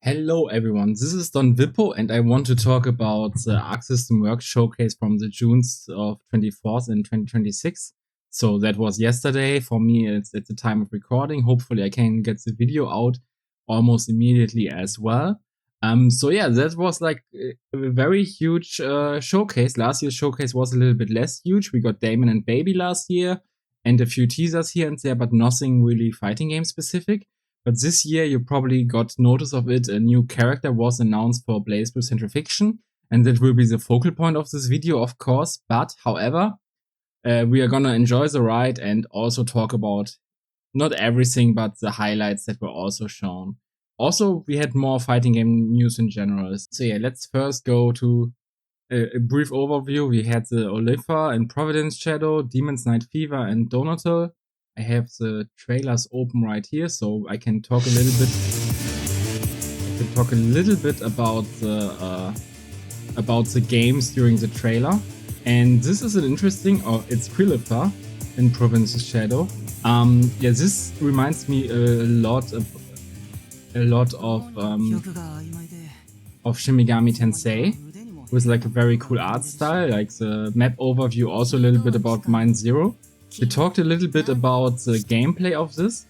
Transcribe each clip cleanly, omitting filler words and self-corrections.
Hello everyone, this is Don Vippo and I want to talk about the Arc System Works showcase from the Junes of 24th and 2026. So that was yesterday. For me, it's at the time of recording. Hopefully I can get the video out almost immediately as well. So yeah, that was like a very huge showcase. Last year's showcase was a little bit less huge. We got Damon and Baby last year and a few teasers here and there, but nothing really fighting game specific. But this year you probably got notice of it. A new character was announced for Blazblue Centrification, and that will be the focal point of this video, of course. But however, we are gonna enjoy the ride and also talk about not everything, but the highlights that were also shown. Also, we had more fighting game news in general. So yeah, let's first go to a brief overview. We had the Qlipah and Providence Shadow, Demon's Night Fever, and Donutal. I have the trailers open right here, so I can talk a little bit. About the games during the trailer. And this is an interesting. Oh, it's Qlipah in Providence's Shadow. Yeah, this reminds me a lot of Shin Megami Tensei, with like a very cool art style, like the map overview. Also a little bit about Mine Zero. We talked a little bit about the gameplay of this,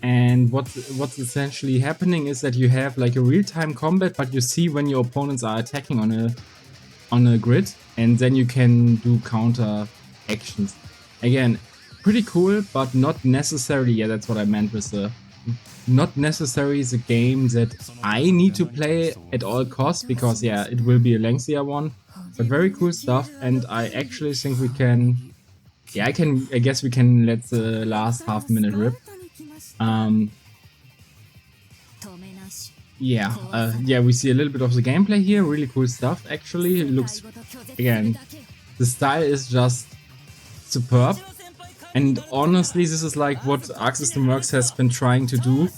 and what's essentially happening is that you have like a real-time combat, but you see when your opponents are attacking on a grid, and then you can do counter actions. Again, pretty cool, but not necessarily. Yeah, that's what I meant with the not necessarily the game that I need to play at all costs, because yeah, it will be a lengthier one. But very cool stuff, and I actually think we can. Yeah, I guess we can let the last half minute rip. Yeah, we see a little bit of the gameplay here. Really cool stuff, actually. It looks, again, the style is just superb. And honestly, this is like what Arc System Works has been trying to do,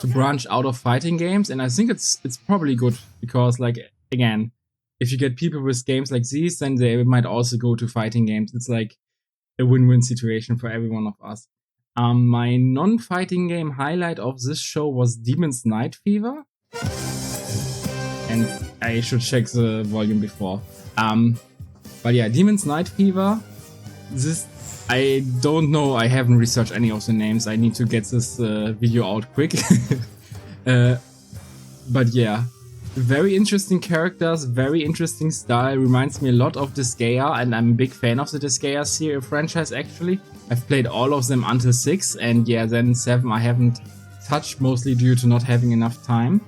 to branch out of fighting games. And I think it's probably good, because like, again, if you get people with games like these, then they might also go to fighting games. It's like a win-win situation for every one of us. My non-fighting game highlight of this show was Demon's Night Fever. And I should check the volume before. But yeah, Demon's Night Fever. This, I don't know, I haven't researched any of the names. I need to get this video out quick. But yeah, very interesting characters, very interesting style. Reminds me a lot of Disgaea, and I'm a big fan of the Disgaea series franchise actually. I've played all of them until 6, and yeah, then 7 I haven't touched, mostly due to not having enough time.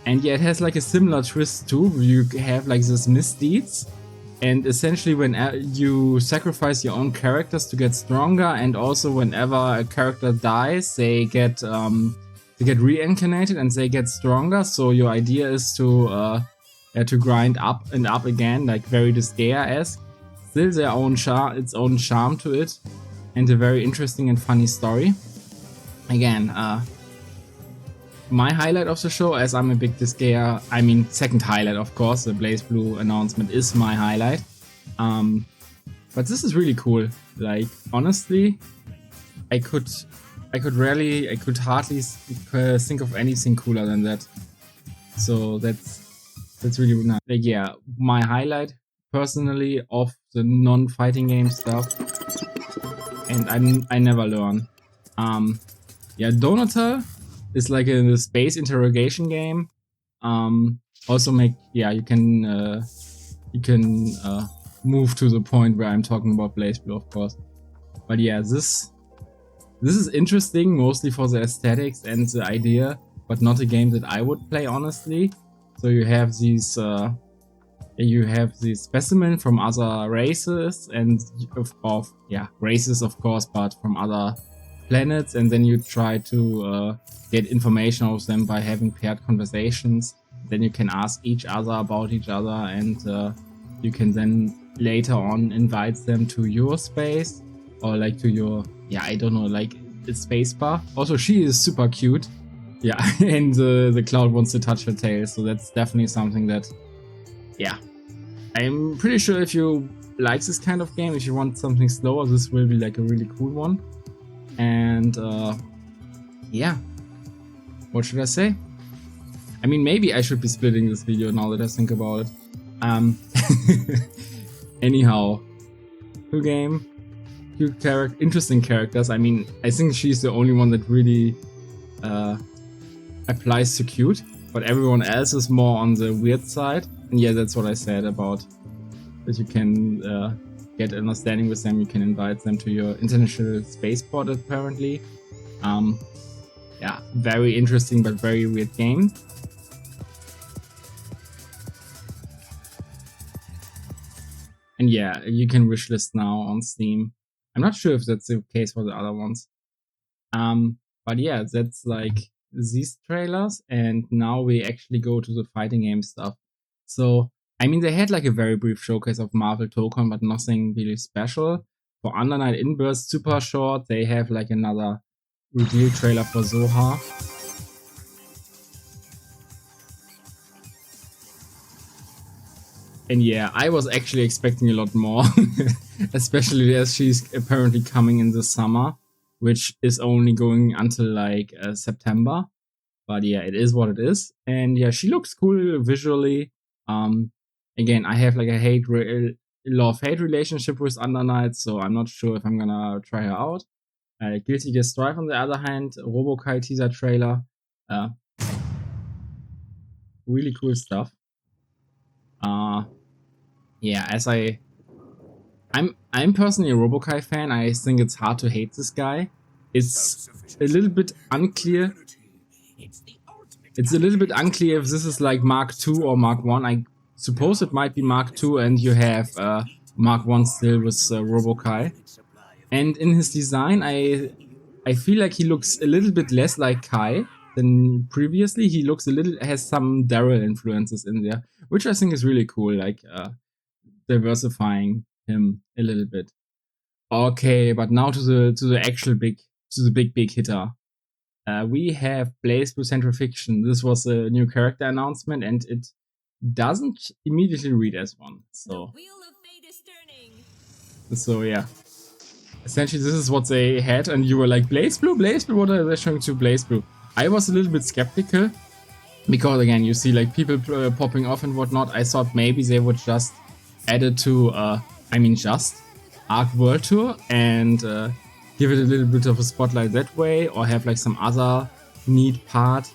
And yeah, it has like a similar twist too. You have like this misdeeds, and essentially when you sacrifice your own characters to get stronger, and also whenever a character dies, they get reincarnated and they get stronger. So your idea is to grind up and up again, like very Disgaea-esque. Still its own charm to it, and a very interesting and funny story. Again, my highlight of the show, as I'm a big Disgaea, I mean second highlight of course, the Blazblue announcement is my highlight. But this is really cool. Like honestly, I could hardly think of anything cooler than that. So that's really nice. Like yeah, my highlight personally of the non-fighting game stuff, and I never learn. Yeah, Donutal is like a space interrogation game. Also you can move to the point where I'm talking about Blazblue, of course. But yeah, this is interesting, mostly for the aesthetics and the idea, but not a game that I would play honestly. So you have these specimens from other races, and races of course, but from other planets, and then you try to get information of them by having paired conversations. Then you can ask each other about each other, and you can then later on invite them to your space, or like to your, I don't know, like a space bar. Also, she is super cute. Yeah, and the cloud wants to touch her tail, so that's definitely something that, yeah. I'm pretty sure if you like this kind of game, if you want something slower, this will be like a really cool one. And yeah, what should I say? I mean, maybe I should be splitting this video now that I think about it. Anyhow, cool game, cute character, interesting characters. I mean, I think she's the only one that really applies to cute, but everyone else is more on the weird side. And yeah, that's what I said about that you can get understanding with them. You can invite them to your international spaceport apparently. Yeah, very interesting but very weird game. And yeah, you can wishlist now on Steam. I'm not sure if that's the case for the other ones. But yeah, that's like these trailers, and now we actually go to the fighting game stuff. So, I mean, they had like a very brief showcase of Marvel Tokon, but nothing really special. For Under Night Inburst, super short, they have like another reveal trailer for Zohar. And yeah, I was actually expecting a lot more, especially as she's apparently coming in the summer, which is only going until like September. But yeah, it is what it is. And yeah, she looks cool visually. Again, I have like a love-hate relationship with Under Night, so I'm not sure if I'm gonna try her out. Guilty Gear Strive, on the other hand, Robo teaser trailer. Really cool stuff. Yeah, as I'm personally a Robo fan. I think it's hard to hate this guy. It's a little bit unclear. It's a little bit unclear if this is like Mark II or Mark 1. I suppose it might be Mark II and you have Mark 1 still with Robo. And in his design, I feel like he looks a little bit less like Kai than previously. He looks has some Daryl influences in there, which I think is really cool, like diversifying him a little bit. Okay, but now to the actual big hitter. We have Blazblue Central Fiction. This was a new character announcement, and it doesn't immediately read as one. So yeah. Essentially, this is what they had, and you were like, Blazblue? What are they showing to Blazblue? I was a little bit skeptical, because again, you see like people popping off and whatnot. I thought maybe they would just add it to, Arc World Tour and give it a little bit of a spotlight that way, or have like some other neat part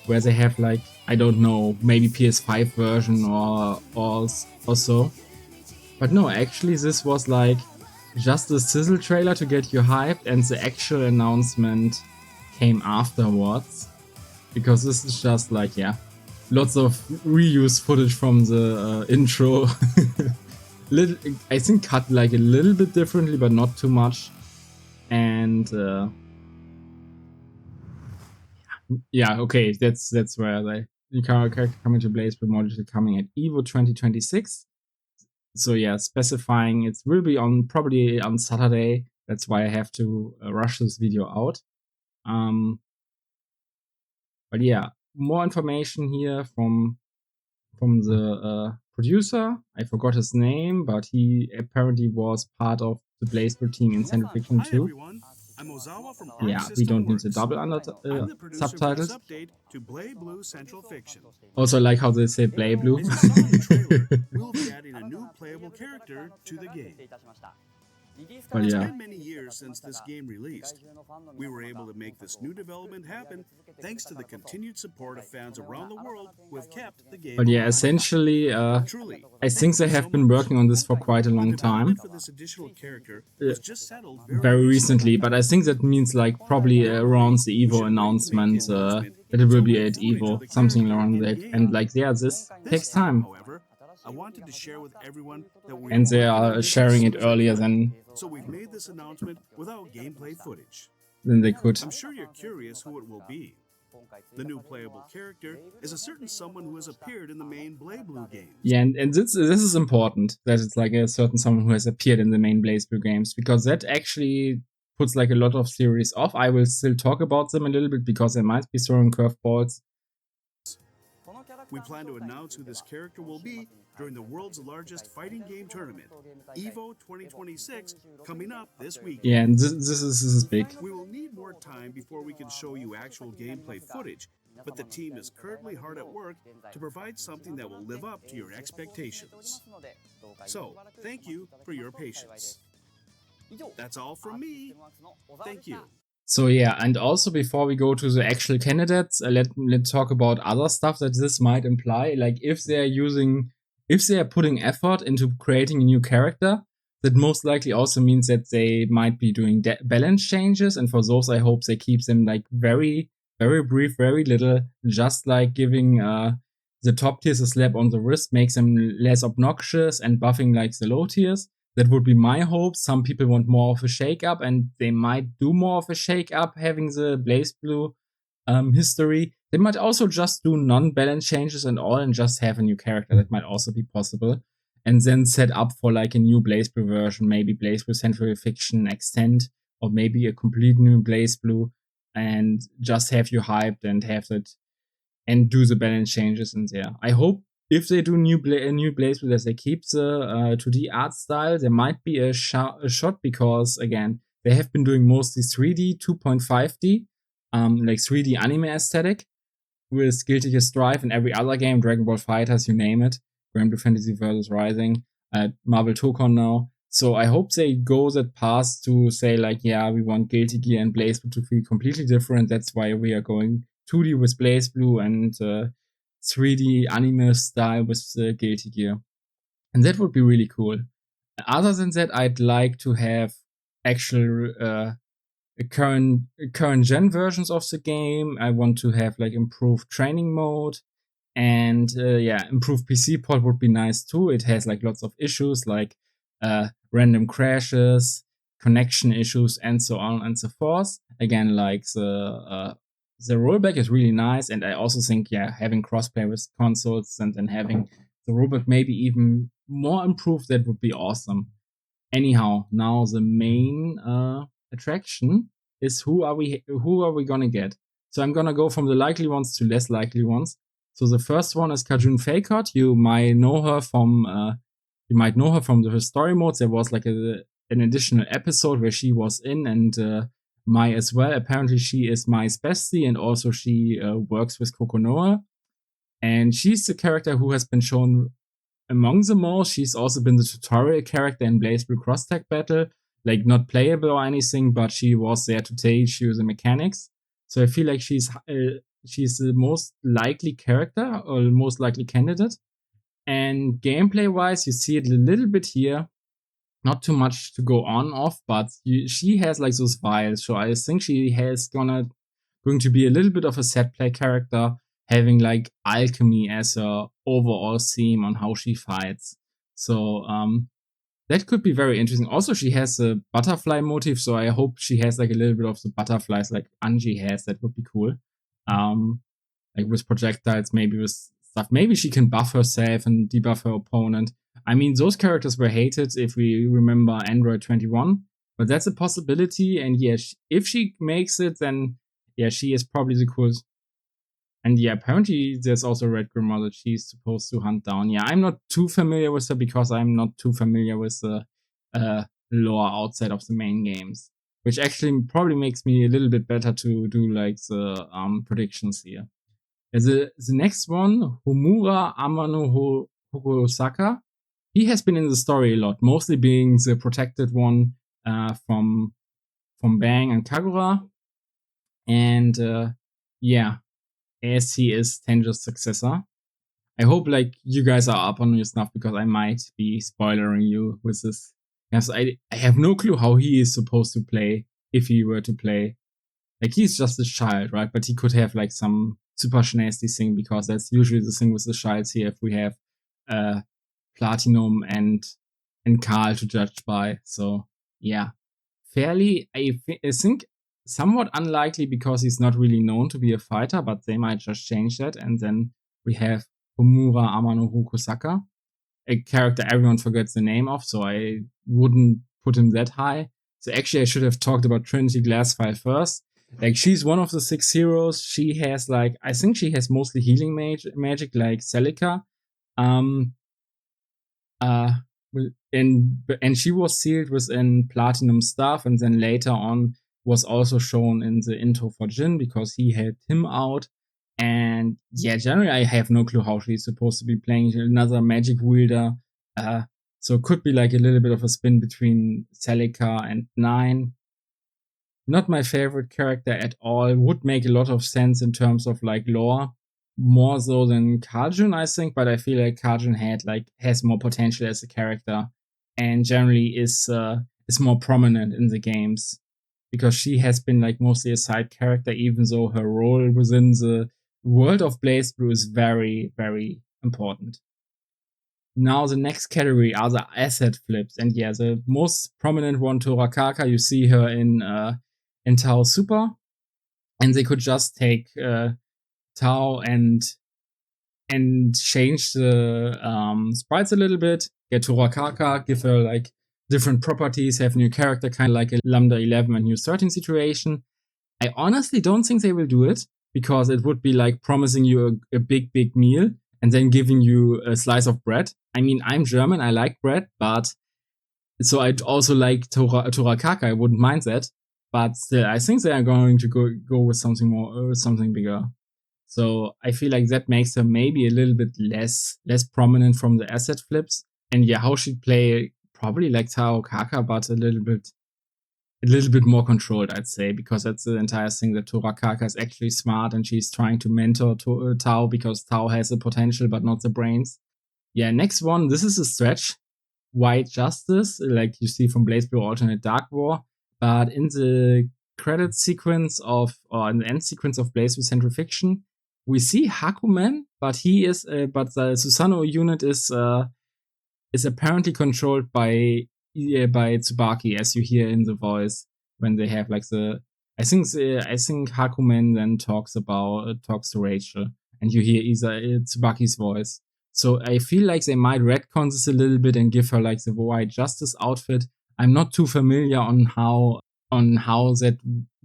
where they have like, I don't know, maybe PS5 version or so. But no, actually this was like just a sizzle trailer to get you hyped, and the actual announcement came afterwards, because this is just like, yeah, lots of reuse footage from the intro. I think cut like a little bit differently, but not too much. And yeah, okay, that's where the character coming to Blazblue module coming at EVO 2026. So yeah, specifying it will be probably on Saturday. That's why I have to rush this video out. But yeah, more information here from the producer. I forgot his name, but he apparently was part of the Blazblue team in Central Fiction 2. Yeah, we don't need the double subtitles. Also like how they say Blazblue. We'll be adding a new playable character to the game. But It's yeah. been many years since this game released. We were able to make this new development happen thanks to the continued support of fans around the world who have kept the game But yeah, alive. essentially, Truly, I think they have been working on this for quite a long time. for this additional character was just settled Very recently, but I think that means like probably around the EVO announcement, that it will be at EVO, something around that. And like, yeah, this takes time. However, I wanted to share with everyone that we And they are sharing it earlier than so we've made this announcement without gameplay footage. they could. I'm sure you're curious who it will be. The new playable character is a certain someone who has appeared in the main Blazblue games. Yeah, and this is important, that it's like a certain someone who has appeared in the main Blazblue games, because that actually puts like a lot of theories off. I will still talk about them a little bit, because I might be throwing curveballs. We plan to announce who this character will be during the world's largest fighting game tournament, EVO 2026, coming up this week. Yeah, and this is big. We will need more time before we can show you actual gameplay footage, but the team is currently hard at work to provide something that will live up to your expectations. So, thank you for your patience. That's all from me. Thank you. So yeah, and also before we go to the actual candidates, let's talk about other stuff that this might imply. Like if they are putting effort into creating a new character, that most likely also means that they might be doing balance changes. And for those, I hope they keep them like very, very brief, very little, just like giving the top tiers a slap on the wrist makes them less obnoxious and buffing like the low tiers. That would be my hope. Some people want more of a shake-up, and they might do more of a shake-up having the Blazblue history. They might also just do non-balance changes and all and just have a new character. That might also be possible. And then set up for like a new Blazblue version, maybe Blazblue Century Fiction Extend, or maybe a complete new Blazblue, and just have you hyped and have that and do the balance changes in there. I hope if they do a new Blazblue, that they keep the 2D art style. There might be a shot because, again, they have been doing mostly 3D, 2.5D, like 3D anime aesthetic with Guilty Gear Strive and every other game, Dragon Ball FighterZ, you name it, Granblue Fantasy vs. Rising, Marvel Tokon now. So I hope they go that path to say like, yeah, we want Guilty Gear and Blazblue to feel completely different. That's why we are going 2D with Blazblue and 3D anime style with Guilty Gear. And that would be really cool. Other than that, I'd like to have actual current gen versions of the game. I want to have like improved training mode. And improved PC port would be nice too. It has like lots of issues like random crashes, connection issues, and so on and so forth. Again, like the rollback is really nice, and I also think, having crossplay with consoles and then having the rollback maybe even more improved, that would be awesome. Anyhow, now the main attraction is who are we gonna get? So I'm gonna go from the likely ones to less likely ones. So the first one is Kajun Fakert. You might know her from the story modes. There was like an additional episode where she was in, and Mai as well. Apparently she is Mai's bestie, and also she works with Kokonoha. And she's the character who has been shown among them all. She's also been the tutorial character in Blazblue Cross Tag Battle. Like not playable or anything, but she was there to teach you the mechanics. So I feel like she's the most likely character or most likely candidate. And gameplay wise, you see it a little bit here. Not too much to go on off, but she has like those vials. So I think she has going to be a little bit of a set play character, having like alchemy as her overall theme on how she fights. So that could be very interesting. Also, she has a butterfly motif, so I hope she has like a little bit of the butterflies like Anji has. That would be cool. Like with projectiles, maybe with stuff. Maybe she can buff herself and debuff her opponent. I mean, those characters were hated if we remember Android 21, but that's a possibility. And if she makes it, then she is probably the coolest. And apparently there's also Red Grimoire that she's supposed to hunt down. I'm not too familiar with her because I'm not too familiar with the lore outside of the main games, which actually probably makes me a little bit better to do like the predictions here. The next one, Homura Amano Hokusaka, he has been in the story a lot, mostly being the protected one from Bang and Kagura. And as he is Tenjo's successor. I hope like you guys are up on your stuff because I might be spoilering you with this. Yes, I have no clue how he is supposed to play if he were to play. Like he's just a child, right? But he could have like some super nasty thing because that's usually the thing with the childs here if we have Platinum and Karl to judge by. So fairly, I think somewhat unlikely because he's not really known to be a fighter, but they might just change that. And then we have Homura Amano Hokusaka, a character everyone forgets the name of, so I wouldn't put him that high. So actually I should have talked about Trinity Glassfire first. Like she's one of the 6 heroes. She has like, I think she has mostly healing magic like Celica. And she was sealed within Platinum stuff, and then later on was also shown in the intro for Jin because he helped him out. And yeah, generally I have no clue how she's supposed to be playing. Another magic wielder. So it could be like a little bit of a spin between Celica and Nine. Not my favorite character at all. Would make a lot of sense in terms of like lore. More so than Karjun, I think, but I feel like Karjun has more potential as a character and generally is more prominent in the games. Because she has been like mostly a side character, even though her role within the world of Blazblue is very, very important. Now the next category are the asset flips, and yeah, the most prominent one, Torakaka, you see her in Tau Super, and they could just take Tau and change the sprites a little bit, get Torakaka, give her like different properties, have new character, kind of like a Lambda 11 and New 13 situation. I honestly don't think they will do it because it would be like promising you a big, big meal and then giving you a slice of bread. I mean, I'm German, I like bread, but so I'd also like Torakaka, I wouldn't mind that. But still, I think they are going to go with something more, something bigger. So I feel like that makes her maybe a little bit less prominent from the asset flips. And yeah, how she'd play probably like Torakaka, but a little bit more controlled, I'd say, because that's the entire thing that Torakaka is actually smart and she's trying to mentor Tau because Tau has the potential but not the brains. Yeah, next one, this is a stretch. White Justice, like you see from Blazblue Alternate Dark War, but in the credit sequence or in the end sequence of Blazblue Central Fiction, we see Hakumen, but but the Susanoo unit is apparently controlled by Tsubaki, as you hear in the voice when they have like I think Hakumen then talks to Rachel, and you hear Tsubaki's voice. So I feel like they might retcon this a little bit and give her like the White Justice outfit. I'm not too familiar on how that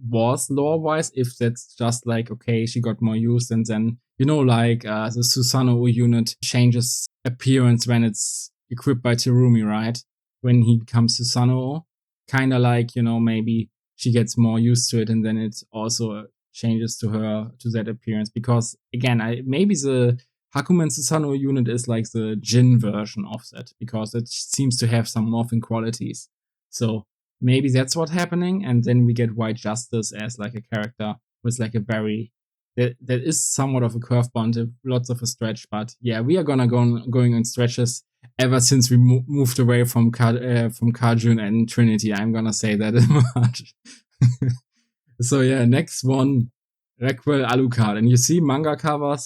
was lore wise. If that's just like, okay, she got more use, and then like the Susanoo unit changes appearance when it's equipped by Terumi, right? When he becomes Susanoo, kind of like maybe she gets more used to it, and then it also changes to that appearance. Because again, maybe the Hakumen Susanoo unit is like the Jin version of that, because it seems to have some morphing qualities. So maybe that's what's happening, and then we get White Justice as like a character with like a very that is somewhat of a curveball, lots of a stretch. But yeah, we are going on stretches ever since we moved away from Karjun and Trinity. I'm gonna say that much. So yeah, next one, Requel Alucard, and you see manga cover,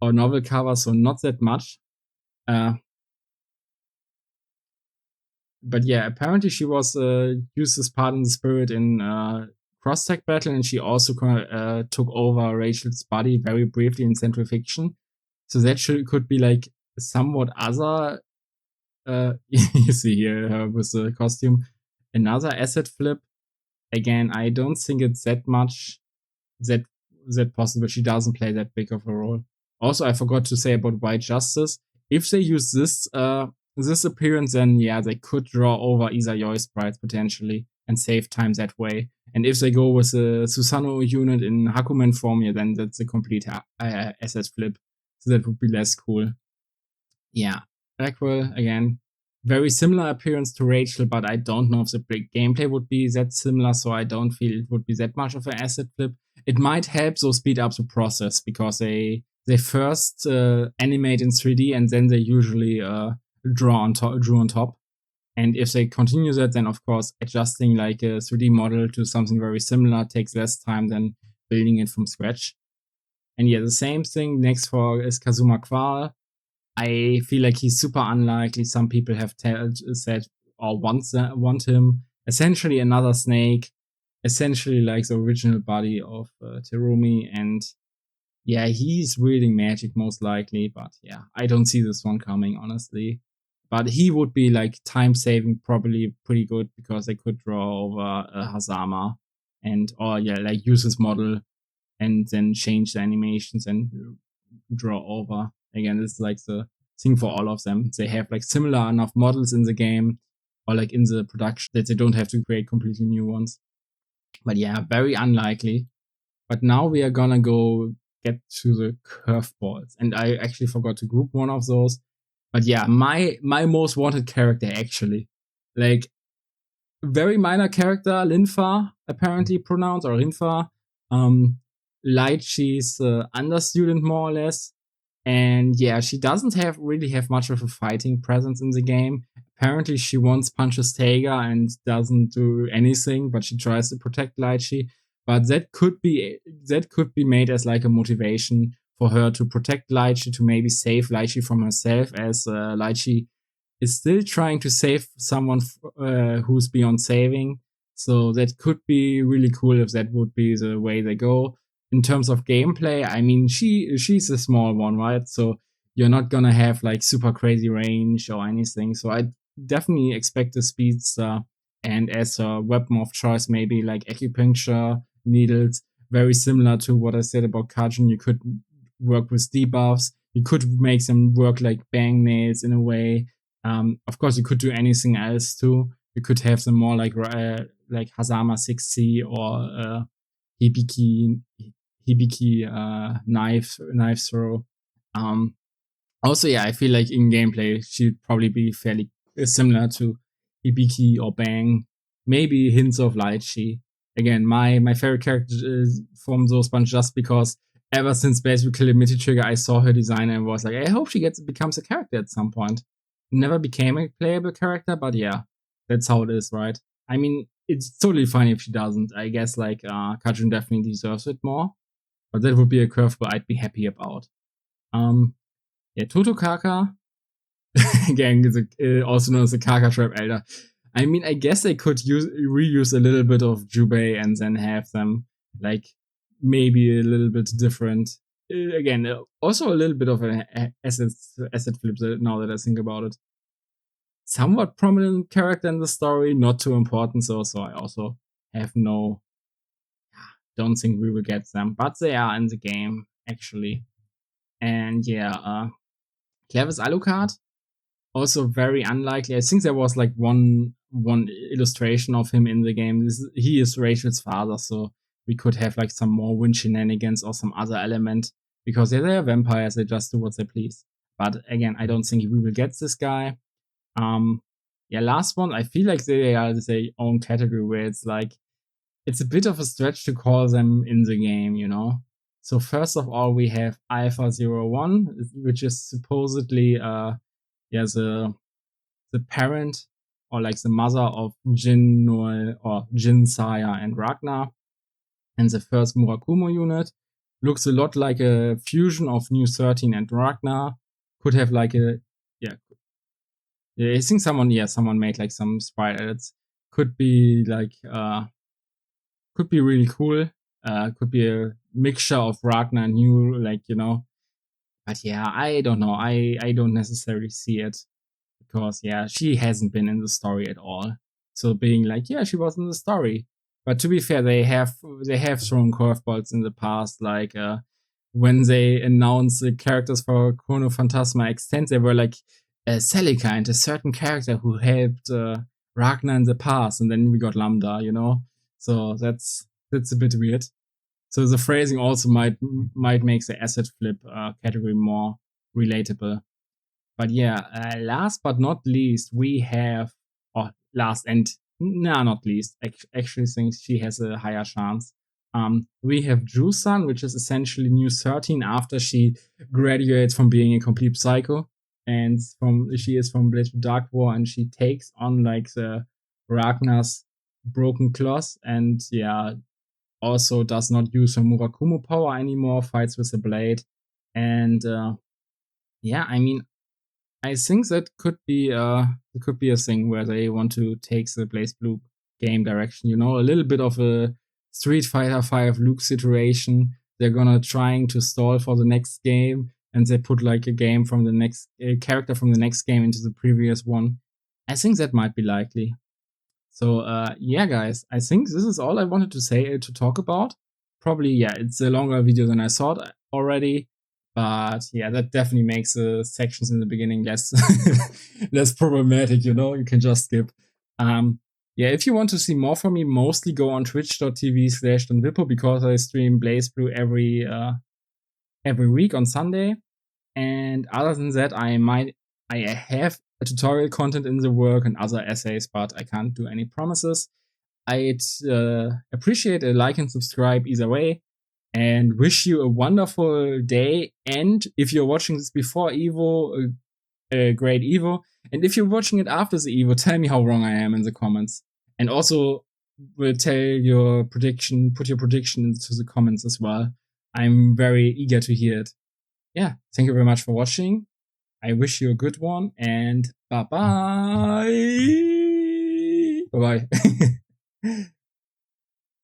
or novel cover, so not that much. But yeah, apparently she was used as part in the spirit in Cross-Tech Battle, and she also took over Rachel's body very briefly in Central Fiction. So that could be like somewhat other. You see here her with the costume. Another asset flip. Again, I don't think it's that much that possible. She doesn't play that big of a role. Also, I forgot to say about White Justice. If they use this appearance, then yeah, they could draw over Isayoi sprites potentially and save time that way. And if they go with the Susanoo unit in Hakumen form, yeah, then that's a complete asset flip. So that would be less cool. Yeah, Blackwell, again, very similar appearance to Rachel, but I don't know if the gameplay would be that similar, so I don't feel it would be that much of an asset flip. It might help so speed up the process, because they first animate in 3D and then they usually drew on top. And if they continue that, then of course adjusting like a 3D model to something very similar takes less time than building it from scratch. And yeah, the same thing next for is Kazuma Qual. I feel like he's super unlikely. Some people have said or want him. Essentially another snake, essentially like the original body of Terumi, and yeah, he's wielding magic most likely, but yeah, I don't see this one coming, honestly. But he would be like time saving, probably pretty good, because they could draw over Hazama or like use his model and then change the animations and draw over. Again, this is like the thing for all of them. They have like similar enough models in the game or like in the production that they don't have to create completely new ones. But yeah, very unlikely. But now we are gonna go get to the curveballs. And I actually forgot to group one of those. But yeah, my most wanted character actually. Like, very minor character, Linfa, apparently pronounced, or Rinfa. Light, she's understudent more or less. And yeah, she doesn't really have much of a fighting presence in the game. Apparently, she once punches Taiga and doesn't do anything, but she tries to protect Lychee. But that could be made as like a motivation for her to protect Lychee, to maybe save Lychee from herself, as Lychee is still trying to save someone who's beyond saving. So that could be really cool if that would be the way they go. In terms of gameplay, I mean, she's a small one, right? So you're not gonna have like super crazy range or anything. So I definitely expect a speedster, and as a weapon of choice, maybe like acupuncture needles, very similar to what I said about Kajun. You could work with debuffs. You could make them work like bang nails in a way. Of course, you could do anything else too. You could have them more like Hazama 6C or Hibiki knife throw. Also, yeah, I feel like in gameplay she'd probably be fairly similar to Hibiki or Bang. Maybe hints of Lychee. Again, my favorite character is from those bunch, just because ever since Blazblue Calamity Trigger, I saw her design and was like, I hope she becomes a character at some point. Never became a playable character, but yeah, that's how it is, right? I mean, it's totally fine if she doesn't. I guess like Kajun definitely deserves it more, but that would be a curveball I'd be happy about. Yeah, Totokaka, again, is also known as the Kaka Tribe Elder. I mean, I guess they could reuse a little bit of Jubei and then have them like maybe a little bit different. Again, also a little bit of an asset flip now that I think about it. Somewhat prominent character in the story, not too important, so I also have don't think we will get them, but they are in the game actually. And yeah, Clevis Alucard, also very unlikely. I think there was like one illustration of him in the game. He is Rachel's father, so we could have like some more wind shenanigans or some other element, because they are vampires, they just do what they please. But again, I don't think we will get this guy. Yeah, last one, I feel like they are their own category, where it's like, it's a bit of a stretch to call them in the game, you know? So first of all, we have Alpha 01, which is supposedly the parent, or like the mother of Jin, Noel, or Jin, Saya, and Ragnar. And the first Murakumo unit looks a lot like a fusion of New 13 and Ragnar. Could have like I think someone made like some sprite edits. Could be like could be really cool. Could be a mixture of Ragnar and New, like, you know. But yeah, I don't know. I don't necessarily see it, because yeah, she hasn't been in the story at all. So being like, yeah, she was in the story. But to be fair, they have thrown curveballs in the past, like when they announced the characters for Chrono Phantasma Extend, they were like Celica and a certain character who helped Ragnar in the past, and then we got Lambda, you know. So that's a bit weird. So the phrasing also might make the asset flip category more relatable. But yeah, last but not least, we have, or last and not least, actually think she has a higher chance. We have Jusan, which is essentially New 13 after she graduates from being a complete psycho, and she is from Blazblue Dark War, and she takes on like the Ragnar's broken claws, and yeah, also does not use her Murakumo power anymore, fights with a blade, and yeah, I mean, I think that could be a thing where they want to take the Blazblue game direction. You know, a little bit of a Street Fighter 5 Luke situation. They're gonna trying to stall for the next game, and they put like a game from the next character from the next game into the previous one. I think that might be likely. So yeah, guys, I think this is all I wanted to say to talk about. Probably, yeah, it's a longer video than I thought already. But yeah, that definitely makes the sections in the beginning less less problematic, you know, you can just skip. Yeah, if you want to see more from me, mostly go on twitch.tv/donvippo, because I stream Blazblue every week on Sunday. And other than that, I have a tutorial content in the work and other essays, but I can't do any promises. I'd appreciate a like and subscribe either way, and wish you a wonderful day. And if you're watching this before Evo, a great Evo. And if you're watching it after the Evo, tell me how wrong I am in the comments. And also, will tell your prediction, put your prediction into the comments as well. I'm very eager to hear it. Yeah, thank you very much for watching. I wish you a good one, and bye-bye. Bye-bye.